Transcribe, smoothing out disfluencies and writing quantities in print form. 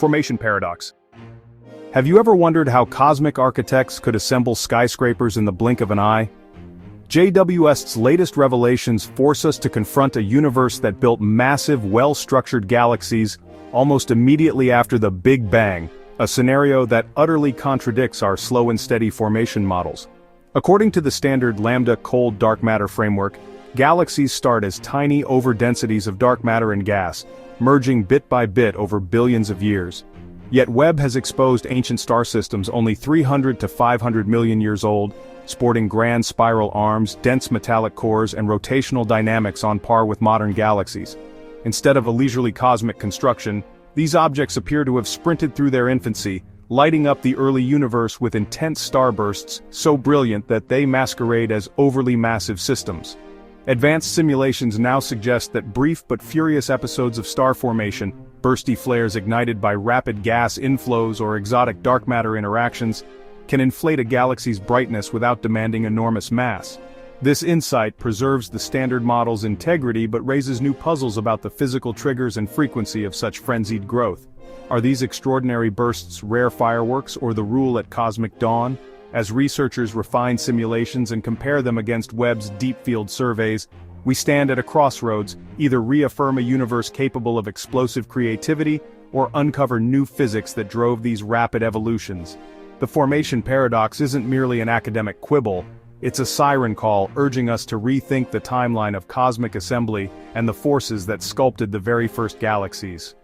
Formation paradox. Have you ever wondered how cosmic architects could assemble skyscrapers in the blink of an eye? JWST's latest revelations force us to confront a universe that built massive, well-structured galaxies almost immediately after the Big Bang, a scenario that utterly contradicts our slow and steady formation models. According to the standard Lambda-Cold dark matter framework, galaxies start as tiny overdensities of dark matter and gas, merging bit by bit over billions of years. Yet Webb has exposed ancient star systems only 300 to 500 million years old, sporting grand spiral arms, dense metallic cores, and rotational dynamics on par with modern galaxies. Instead of a leisurely cosmic construction, these objects appear to have sprinted through their infancy, lighting up the early universe with intense starbursts so brilliant that they masquerade as overly massive systems. Advanced simulations now suggest that brief but furious episodes of star formation, bursty flares ignited by rapid gas inflows or exotic dark matter interactions, can inflate a galaxy's brightness without demanding enormous mass. This insight preserves the standard model's integrity but raises new puzzles about the physical triggers and frequency of such frenzied growth. Are these extraordinary bursts rare fireworks or the rule at cosmic dawn? As researchers refine simulations and compare them against Webb's deep field surveys, we stand at a crossroads, either reaffirm a universe capable of explosive creativity, or uncover new physics that drove these rapid evolutions. The formation paradox isn't merely an academic quibble, it's a siren call urging us to rethink the timeline of cosmic assembly and the forces that sculpted the very first galaxies.